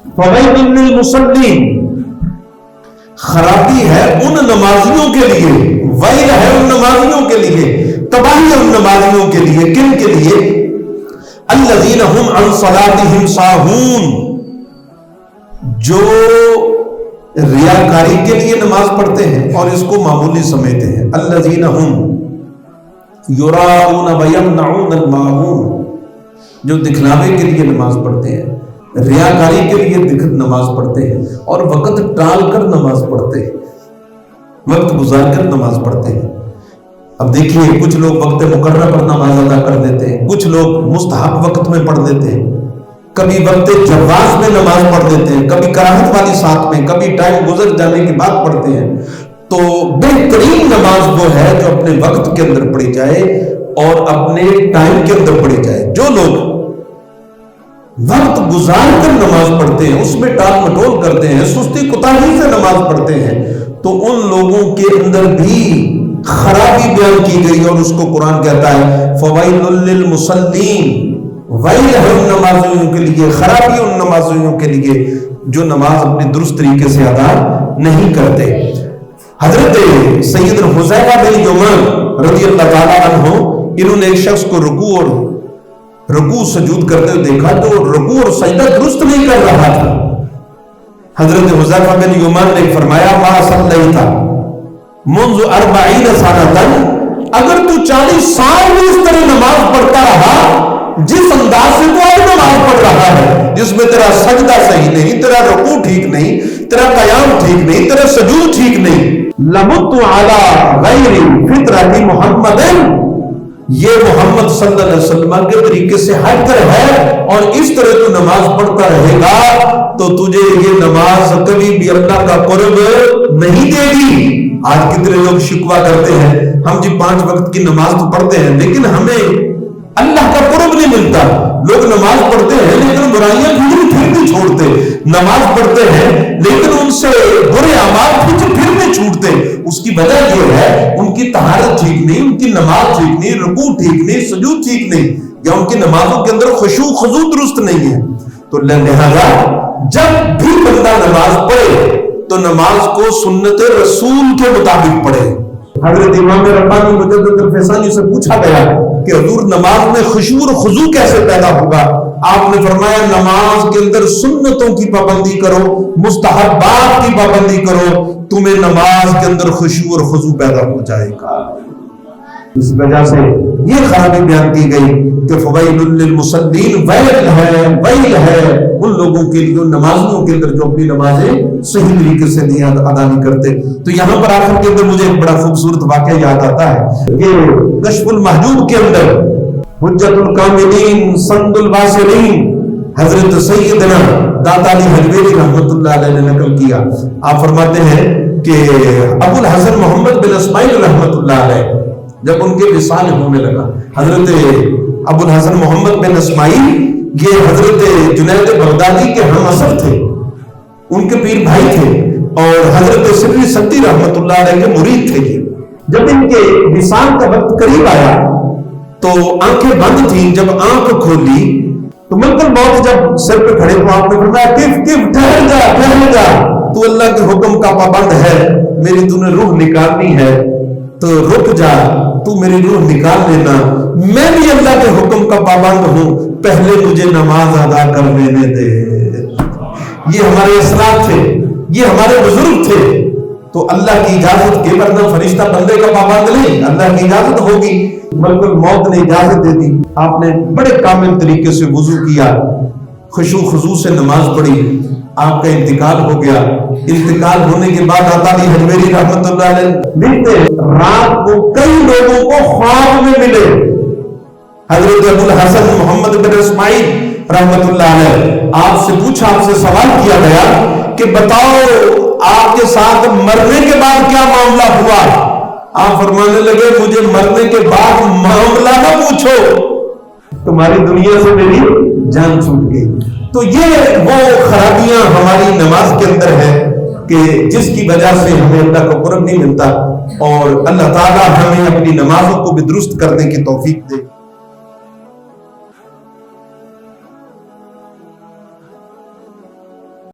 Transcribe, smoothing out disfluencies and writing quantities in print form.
Foil للمصلین، خرابی ہے ان نمازیوں کے لیے، ویل ہے ان نمازیوں کے لیے، تباہی ان نمازیوں کے لیے. کن کے لیے؟ الذین هم عن صلاتهم ساہون، جو ریاکاری کے لیے نماز پڑھتے ہیں اور اس کو معمولی سمجھتے ہیں. الذین هم یراؤون ویمنعون الماعون، جو دکھلاوے کے لیے نماز پڑھتے ہیں، ریاکاری کے لیے نماز پڑھتے ہیں اور وقت ٹال کر نماز پڑھتے ہیں، وقت گزار کر نماز پڑھتے ہیں. اب دیکھیے کچھ لوگ وقت مقررہ پر نماز ادا کر دیتے ہیں، کچھ لوگ مستحب وقت میں پڑھ دیتے ہیں، کبھی وقت جواز میں نماز پڑھ دیتے ہیں، کبھی کراہت والی ساتھ میں، کبھی ٹائم گزر جانے کے بعد پڑھتے ہیں. تو بہترین نماز وہ ہے جو اپنے وقت کے اندر پڑھی جائے اور اپنے ٹائم کے اندر پڑھی جائے. جو لوگ وقت گزار کر نماز پڑھتے ہیں، اس میں ٹال مٹول کرتے ہیں، سستی کوتاہی سے نماز پڑھتے ہیں، تو ان لوگوں کے اندر بھی خرابی بیان کی گئی اور اس کو قرآن کہتا ہے فویل للمصلین، ویل ہے ان نمازیوں کے لیے، خرابی ان نمازیوں کے لیے جو نماز اپنے درست طریقے سے ادا نہیں کرتے. حضرت سیدنا حذیفہ بن یمان رضی اللہ تعالیٰ عنہ، انہوں نے ایک شخص کو رکوع سجود کرتے ہوئے دیکھا تو رکوع اور سجدہ درست نہیں کر رہا تھا. حضرت حذیفہ بن یمان نے فرمایا ما صلیت منذ 40 سنۃ، اگر تو 40 سال میں اس طرح نماز پڑھتا رہا جس انداز سے تو اب نماز پڑھ رہا ہے، جس میں تیرا سجدہ صحیح نہیں، تیرا رکوع ٹھیک نہیں، تیرا قیام ٹھیک نہیں، تیرا سجود ٹھیک نہیں، لمت علی غیر فطرت محمد، یہ محمد صلی اللہ علیہ وسلم کے طریقے سے ہٹ کر ہے اور اس طرح تو نماز پڑھتا رہے گا تو تجھے یہ نماز کبھی بھی اللہ کا قرب نہیں دے گی. آج کتنے لوگ شکوہ کرتے ہیں ہم جی 5 وقت کی نماز تو پڑھتے ہیں لیکن ہمیں اللہ کا قرب نہیں ملتا. لوگ نماز پڑھتے ہیں لیکن برائیاں پھر بھی چھوڑتے، نماز پڑھتے ہیں لیکن ان سے برے اعمال پھر بھی چھوٹتے. اس کی وجہ یہ ہے ان کی طہارت ٹھیک نہیں، ان کی نماز ٹھیک نہیں، رکوع ٹھیک نہیں، سجود ٹھیک نہیں، یا ان کی نمازوں کے اندر خشوع خضوع درست نہیں ہے. تو لہذا جب بھی بندہ نماز پڑھے تو نماز کو سنت رسول کے مطابق پڑھے. حضرت امام ربانی مجدد الفیصانی سے پوچھا گیا کہ حضور نماز میں خشوع اور خضوع کیسے پیدا ہوگا؟ آپ نے فرمایا نماز کے اندر سنتوں کی پابندی کرو، مستحبات کی پابندی کرو، تمہیں نماز کے اندر خشوع اور خضوع پیدا ہو جائے گا. اس وجہ سے یہ خرابی بیان کی گئی کہ فویل للمصلین، ویل ہے ان لوگوں کے لیے، ان نمازیوں کے اندر جو اپنی نمازیں صحیح طریقے سے ادا نہیں کرتے. تو یہاں پر آخر کے اندر مجھے ایک بڑا خوبصورت واقعہ یاد آتا ہے کہ کشف المحجوب کے اندر حجت الکاملین سند الواصلین حضرت سیدنا داتا علی حجویری رحمۃ اللہ علیہ نے نقل کیا. آپ فرماتے ہیں کہ ابو الحسن محمد بن اسماعیل رحمۃ اللہ علیہ جب ان کے وصال ہونے لگا، حضرت ابو الحسن محمد بن اسماعیل یہ حضرت جنید بغدادی کے ہم عصر تھے، ان کے پیر بھائی تھے اور حضرت سری ستی رحمۃ اللہ علیہ کے مرید تھے. جب ان کے وصال کا وقت قریب آیا تو آنکھیں بند تھیں، جب آنکھ کھولی تو ملک الموت جب سر پہ کھڑے تو آپ نے فرمایا کف ٹھہر جا، تو اللہ کے حکم کا پابند ہے، میری تو نے روح نکالنی ہے تو رک جا، تو میری روح نکال لینا، میں بھی اللہ کے حکم کا پابند ہوں، پہلے مجھے نماز ادا کر لینے دے. یہ ہمارے اسلاف تھے، یہ ہمارے بزرگ تھے. تو اللہ کی اجازت کے ورنہ فرشتہ بندے کا پابند نہیں، اللہ کی اجازت ہوگی. ملک الموت نے اجازت دے دی، آپ نے بڑے کامل طریقے سے وضو کیا، خشوع خضوع سے نماز پڑھی، آپ کا انتقال ہو گیا. انتقال ہونے کے بعد داتا علی حجویری رحمۃ اللہ علیہ لکھتے رات کو کئی لوگوں کو خواب میں ملے. حضرت ابو الحسن محمد بن اسماعیل رحمۃ اللہ علیہ آپ سے پوچھا، آپ سے سوال کیا گیا کہ بتاؤ آپ کے ساتھ مرنے کے بعد کیا معاملہ ہوا؟ آپ فرمانے لگے مجھے مرنے کے بعد معاملہ نہ پوچھو، تمہاری دنیا سے میری جان چھوٹ گئی. تو یہ وہ خرابیاں ہماری نماز کے اندر ہے کہ جس کی وجہ سے ہمیں اللہ کا قرب نہیں ملتا، اور اللہ تعالیٰ ہمیں اپنی نمازوں کو بھی درست کرنے کی توفیق دے.